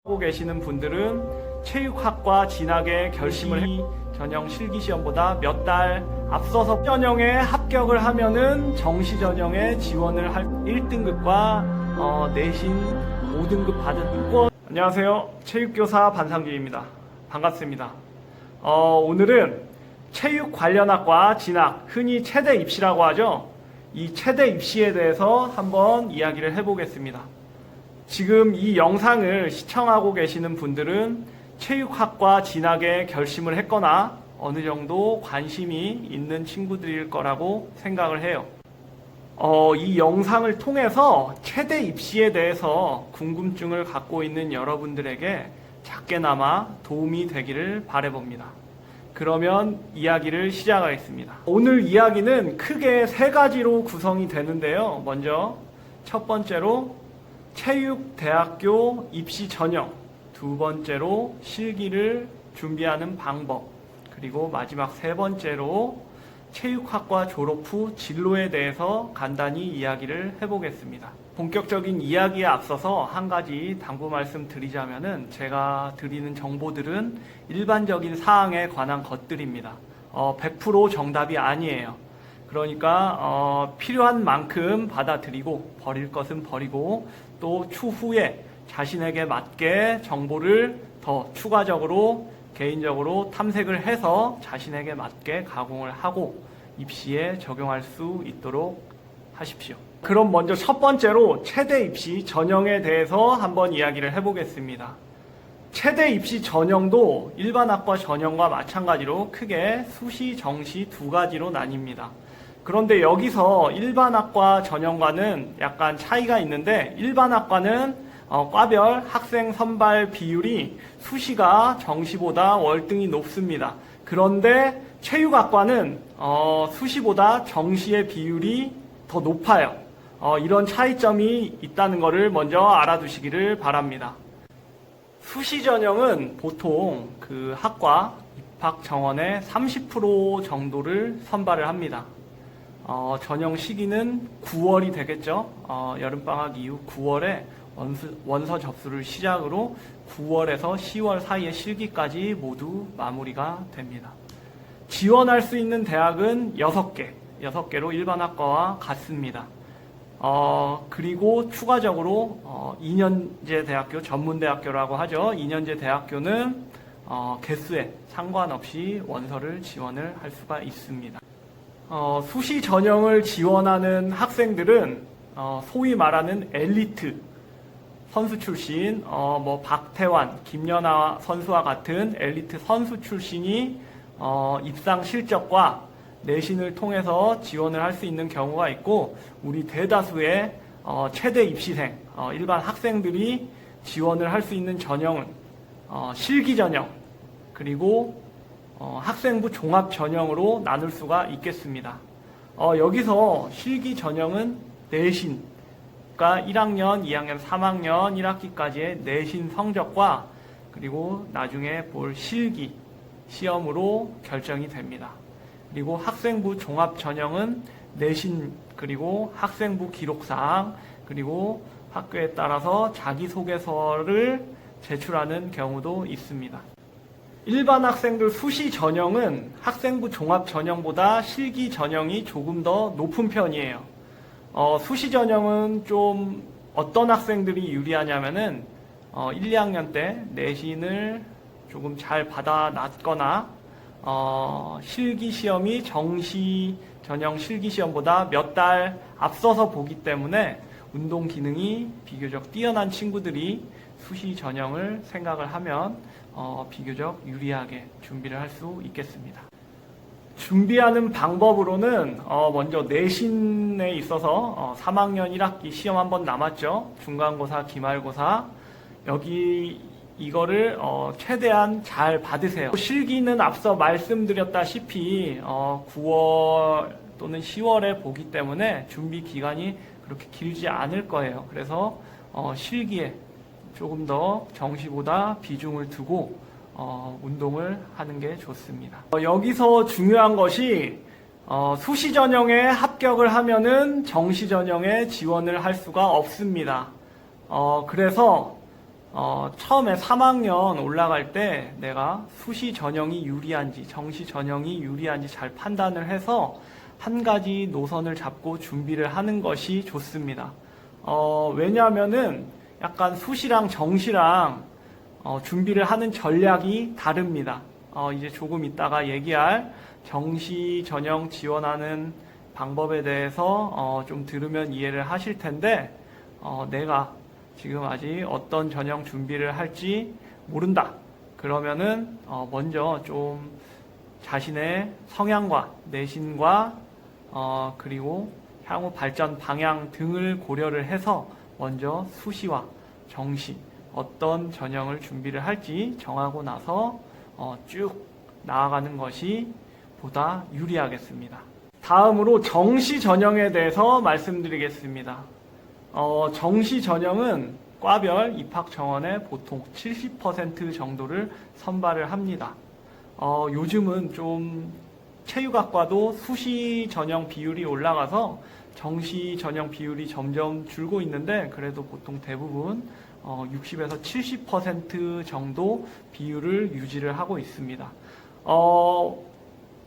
하고 계시는 분들은 체육학과 진학에 결심을 전형 실기시험보다 몇 달 앞서서 전형에 합격을 하면은 정시 전형에 지원을 할 1등급과 내신 5등급 받은 인권. 안녕하세요. 체육교사 반상규입니다. 반갑습니다. 오늘은 체육 관련학과 진학, 흔히 체대 입시라고 하죠. 이 체대 입시에 대해서 한번 이야기를 해보겠습니다. 지금 이 영상을 시청하고 계시는 분들은 체육학과 진학에 결심을 했거나 어느 정도 관심이 있는 친구들일 거라고 생각을 해요. 이 영상을 통해서 체대 입시에 대해서 궁금증을 갖고 있는 여러분들에게 작게나마 도움이 되기를 바라봅니다. 그러면 이야기를 시작하겠습니다. 오늘 이야기는 크게 세 가지로 구성이 되는데요. 먼저 첫 번째로 체육대학교 입시 전형, 두 번째로 실기를 준비하는 방법, 그리고 마지막 세 번째로 체육학과 졸업 후 진로에 대해서 간단히 이야기를 해보겠습니다. 본격적인 이야기에 앞서서 한 가지 당부 말씀 드리자면은 제가 드리는 정보들은 일반적인 사항에 관한 것들입니다. 100% 정답이 아니에요. 그러니까 필요한 만큼 받아들이고 버릴 것은 버리고 또 추후에 자신에게 맞게 정보를 더 추가적으로 개인적으로 탐색을 해서 자신에게 맞게 가공을 하고 입시에 적용할 수 있도록 하십시오. 그럼 먼저 첫 번째로 체대 입시 전형에 대해서 한번 이야기를 해보겠습니다. 체대 입시 전형도 일반 학과 전형과 마찬가지로 크게 수시, 정시 두 가지로 나뉩니다. 그런데 여기서 일반 학과 전형과는 약간 차이가 있는데, 일반 학과는 과별 학생 선발 비율이 수시가 정시보다 월등히 높습니다. 그런데 체육학과는 수시보다 정시의 비율이 더 높아요. 이런 차이점이 있다는 것을 먼저 알아두시기를 바랍니다. 수시 전형은 보통 그 학과 입학 정원의 30% 정도를 선발을 합니다. 전형 시기는 9월이 되겠죠. 여름방학 이후 9월에 원서 접수를 시작으로 9월에서 10월 사이의 실기까지 모두 마무리가 됩니다. 지원할 수 있는 대학은 6개로 일반 학과와 같습니다. 그리고 추가적으로 2년제 대학교, 전문대학교라고 하죠. 2년제 대학교는 개수에 상관없이 원서를 지원을 할 수가 있습니다. 수시 전형을 지원하는 학생들은 소위 말하는 엘리트 선수 출신, 박태환, 김연아 선수와 같은 엘리트 선수 출신이 입상 실적과 내신을 통해서 지원을 할 수 있는 경우가 있고, 우리 대다수의 체대 입시생, 일반 학생들이 지원을 할 수 있는 전형은 실기 전형, 그리고 학생부 종합 전형으로 나눌 수가 있겠습니다. 여기서 실기 전형은 내신, 그러니까 1학년, 2학년, 3학년 1학기까지의 내신 성적과 그리고 나중에 볼 실기 시험으로 결정이 됩니다. 그리고 학생부 종합 전형은 내신, 그리고 학생부 기록사항, 그리고 학교에 따라서 자기소개서를 제출하는 경우도 있습니다. 일반 학생들 수시 전형은 학생부 종합 전형보다 실기 전형이 조금 더 높은 편이에요. 수시 전형은 좀 어떤 학생들이 유리하냐면은 1, 2학년 때 내신을 조금 잘 받아놨거나 실기 시험이 정시 전형 실기 시험보다 몇 달 앞서서 보기 때문에 운동 기능이 비교적 뛰어난 친구들이 수시 전형을 생각을 하면 비교적 유리하게 준비를 할 수 있겠습니다. 준비하는 방법으로는 먼저 내신에 있어서 3학년 1학기 시험 한번 남았죠. 중간고사, 기말고사. 여기 이거를 최대한 잘 받으세요. 실기는 앞서 말씀드렸다시피 9월 또는 10월에 보기 때문에 준비 기간이 그렇게 길지 않을 거예요. 그래서 실기에 조금 더 정시보다 비중을 두고 운동을 하는 게 좋습니다. 여기서 중요한 것이 수시 전형에 합격을 하면은 정시 전형에 지원을 할 수가 없습니다. 그래서 처음에 3학년 올라갈 때 내가 수시 전형이 유리한지 정시 전형이 유리한지 잘 판단을 해서 한 가지 노선을 잡고 준비를 하는 것이 좋습니다. 왜냐하면은 약간 수시랑 정시랑 준비를 하는 전략이 다릅니다. 이제 조금 있다가 얘기할 정시 전형 지원하는 방법에 대해서 좀 들으면 이해를 하실 텐데, 내가 지금 아직 어떤 전형 준비를 할지 모른다. 그러면은 먼저 좀 자신의 성향과 내신과 그리고 향후 발전 방향 등을 고려를 해서 먼저 수시와 정시 어떤 전형을 준비를 할지 정하고 나서 쭉 나아가는 것이 보다 유리하겠습니다. 다음으로 정시 전형에 대해서 말씀드리겠습니다. 정시 전형은 과별 입학 정원의 보통 70% 정도를 선발을 합니다. 요즘은 좀 체육학과도 수시 전형 비율이 올라가서 정시 전형 비율이 점점 줄고 있는데, 그래도 보통 대부분 60에서 70% 정도 비율을 유지를 하고 있습니다.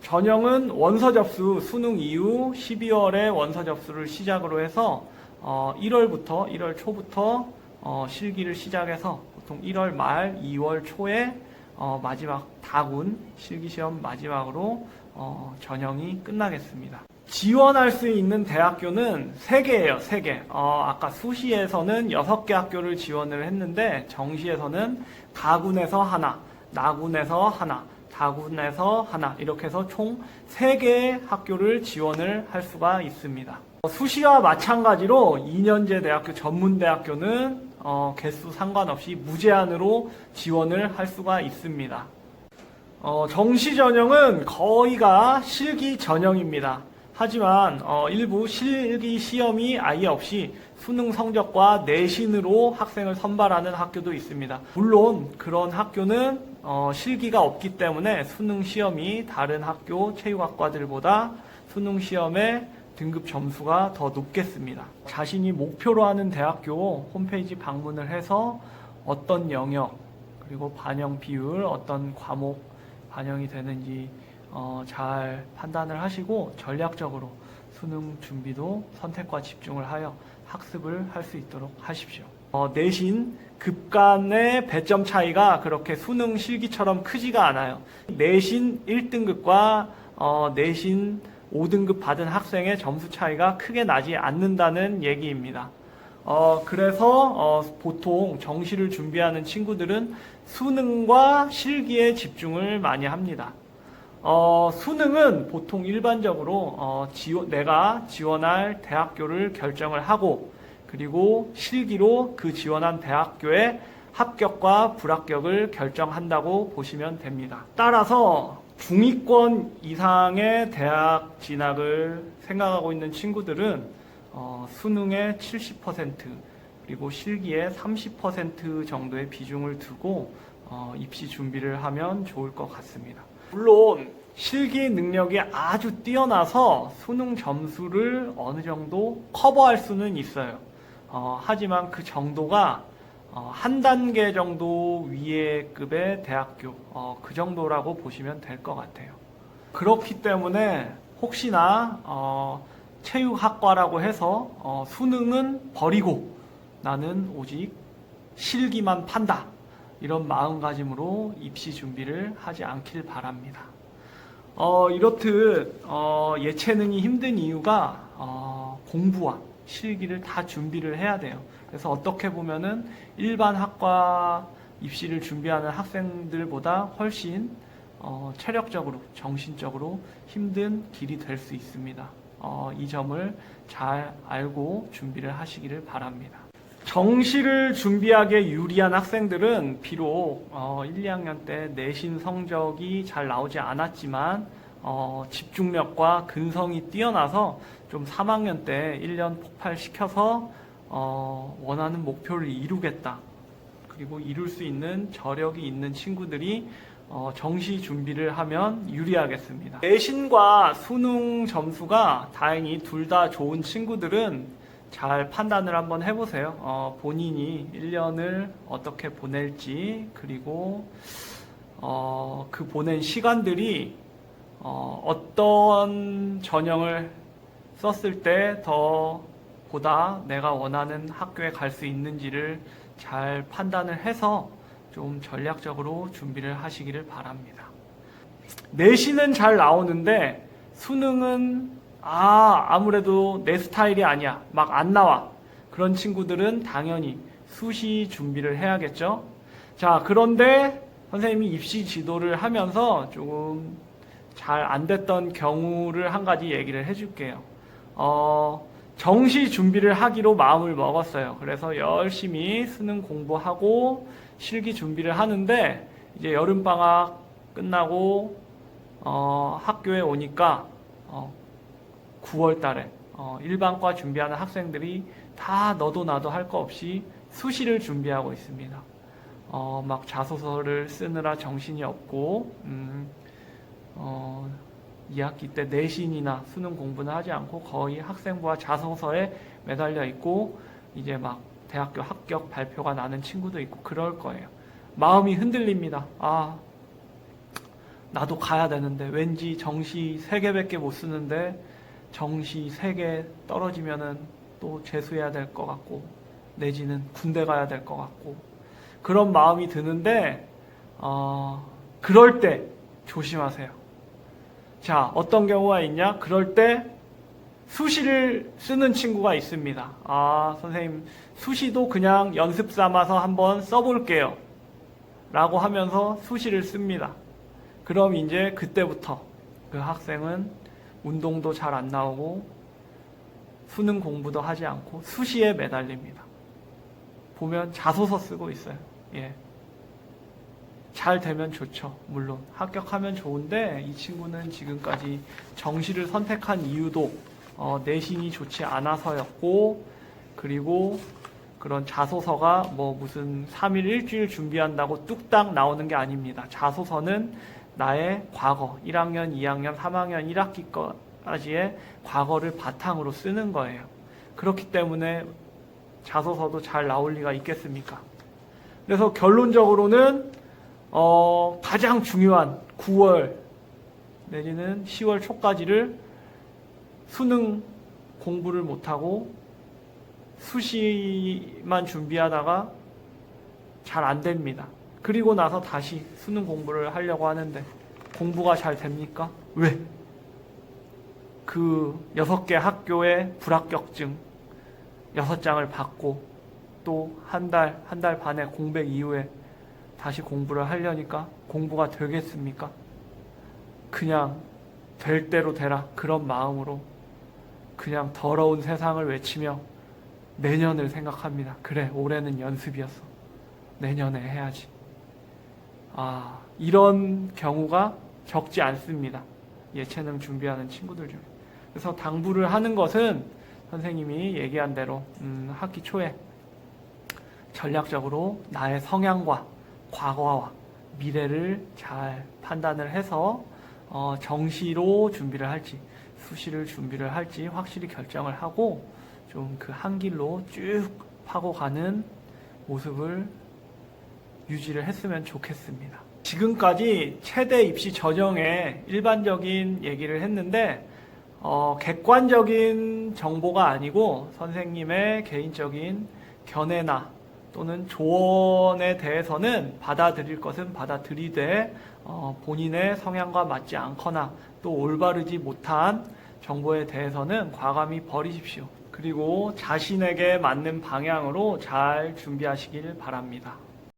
전형은 원서 접수, 수능 이후 12월에 원서 접수를 시작으로 해서 1월 초부터 실기를 시작해서 보통 1월 말, 2월 초에 마지막 다군 실기시험 마지막으로 전형이 끝나겠습니다. 지원할 수 있는 대학교는 3개예요, 3개. 아까 수시에서는 6개 학교를 지원을 했는데, 정시에서는 가군에서 하나, 나군에서 하나, 다군에서 하나, 이렇게 해서 총 3개의 학교를 지원을 할 수가 있습니다. 수시와 마찬가지로 2년제 대학교, 전문대학교는 개수 상관없이 무제한으로 지원을 할 수가 있습니다. 정시 전형은 거의가 실기 전형입니다. 하지만 일부 실기 시험이 아예 없이 수능 성적과 내신으로 학생을 선발하는 학교도 있습니다. 물론 그런 학교는 실기가 없기 때문에 수능 시험이 다른 학교 체육학과들보다 수능 시험의 등급 점수가 더 높겠습니다. 자신이 목표로 하는 대학교 홈페이지 방문을 해서 어떤 영역, 그리고 반영 비율, 어떤 과목 반영이 되는지 잘 판단을 하시고 전략적으로 수능 준비도 선택과 집중을 하여 학습을 할 수 있도록 하십시오. 내신 급간의 배점 차이가 그렇게 수능 실기처럼 크지가 않아요. 내신 1등급과 내신 5등급 받은 학생의 점수 차이가 크게 나지 않는다는 얘기입니다. 그래서 보통 정시를 준비하는 친구들은 수능과 실기에 집중을 많이 합니다. 수능은 보통 일반적으로 내가 지원할 대학교를 결정을 하고, 그리고 실기로 그 지원한 대학교의 합격과 불합격을 결정한다고 보시면 됩니다. 따라서 중위권 이상의 대학 진학을 생각하고 있는 친구들은 수능의 70% 그리고 실기의 30% 정도의 비중을 두고 입시 준비를 하면 좋을 것 같습니다. 물론 실기 능력이 아주 뛰어나서 수능 점수를 어느 정도 커버할 수는 있어요. 하지만 그 정도가 한 단계 정도 위의 급의 대학교, 그 정도라고 보시면 될 것 같아요. 그렇기 때문에 혹시나 체육학과라고 해서 수능은 버리고 나는 오직 실기만 판다, 이런 마음가짐으로 입시 준비를 하지 않길 바랍니다. 이렇듯 예체능이 힘든 이유가 공부와 실기를 다 준비를 해야 돼요. 그래서 어떻게 보면은 일반 학과 입시를 준비하는 학생들보다 훨씬 체력적으로, 정신적으로 힘든 길이 될 수 있습니다. 이 점을 잘 알고 준비를 하시기를 바랍니다. 정시를 준비하기에 유리한 학생들은 비록 1, 2학년 때 내신 성적이 잘 나오지 않았지만 집중력과 근성이 뛰어나서 좀 3학년 때 1년 폭발시켜서 원하는 목표를 이루겠다, 그리고 이룰 수 있는 저력이 있는 친구들이 정시 준비를 하면 유리하겠습니다. 내신과 수능 점수가 다행히 둘 다 좋은 친구들은 잘 판단을 한번 해보세요. 본인이 1년을 어떻게 보낼지, 그리고 그 보낸 시간들이 어떤 전형을 썼을 때 더 보다 내가 원하는 학교에 갈 수 있는지를 잘 판단을 해서 좀 전략적으로 준비를 하시기를 바랍니다. 내신은 잘 나오는데 수능은 아무래도 내 스타일이 아니야, 막 안 나와, 그런 친구들은 당연히 수시 준비를 해야겠죠. 자, 그런데 선생님이 입시 지도를 하면서 조금 잘 안 됐던 경우를 한 가지 얘기를 해줄게요. 정시 준비를 하기로 마음을 먹었어요. 그래서 열심히 수능 공부하고 실기 준비를 하는데 이제 여름방학 끝나고 학교에 오니까 9월 달에 일반과 준비하는 학생들이 다 너도 나도 할 거 없이 수시를 준비하고 있습니다. 막 자소서를 쓰느라 정신이 없고 2학기 때 내신이나 수능 공부는 하지 않고 거의 학생부와 자소서에 매달려 있고 이제 막 대학교 합격 발표가 나는 친구도 있고 그럴 거예요. 마음이 흔들립니다. 나도 가야 되는데 왠지 정시 3개밖에 못 쓰는데 정시 3개 떨어지면은 또 재수해야 될 것 같고 내지는 군대 가야 될 것 같고 그런 마음이 드는데 그럴 때 조심하세요. 자, 어떤 경우가 있냐? 그럴 때 수시를 쓰는 친구가 있습니다. 선생님, 수시도 그냥 연습 삼아서 한번 써볼게요. 라고 하면서 수시를 씁니다. 그럼 이제 그때부터 그 학생은 운동도 잘 안 나오고 수능 공부도 하지 않고 수시에 매달립니다. 보면 자소서 쓰고 있어요. 예. 잘 되면 좋죠. 물론 합격하면 좋은데 이 친구는 지금까지 정시를 선택한 이유도 내신이 좋지 않아서였고, 그리고 그런 자소서가 뭐 무슨 3일 일주일 준비한다고 뚝딱 나오는 게 아닙니다. 자소서는 나의 과거 1학년, 2학년, 3학년 1학기까지의 과거를 바탕으로 쓰는 거예요. 그렇기 때문에 자소서도 잘 나올 리가 있겠습니까? 그래서 결론적으로는 가장 중요한 9월 내지는 10월 초까지를 수능 공부를 못하고 수시만 준비하다가 잘 안 됩니다. 그리고 나서 다시 수능 공부를 하려고 하는데 공부가 잘 됩니까? 왜? 그 6개 학교의 불합격증 6장을 받고 또 한 달 반의 공백 이후에 다시 공부를 하려니까 공부가 되겠습니까? 그냥 될 대로 되라 그런 마음으로 그냥 더러운 세상을 외치며 내년을 생각합니다. 그래, 올해는 연습이었어. 내년에 해야지. 이런 경우가 적지 않습니다. 예체능 준비하는 친구들 중에. 그래서 당부를 하는 것은 선생님이 얘기한 대로 학기 초에 전략적으로 나의 성향과 과거와 미래를 잘 판단을 해서 정시로 준비를 할지 수시를 준비를 할지 확실히 결정을 하고 좀 그 한 길로 쭉 파고 가는 모습을 유지를 했으면 좋겠습니다. 지금까지 최대 입시 전형의 일반적인 얘기를 했는데 객관적인 정보가 아니고 선생님의 개인적인 견해나 또는 조언에 대해서는 받아들일 것은 받아들이되 본인의 성향과 맞지 않거나 또 올바르지 못한 정보에 대해서는 과감히 버리십시오. 그리고 자신에게 맞는 방향으로 잘 준비하시길 바랍니다.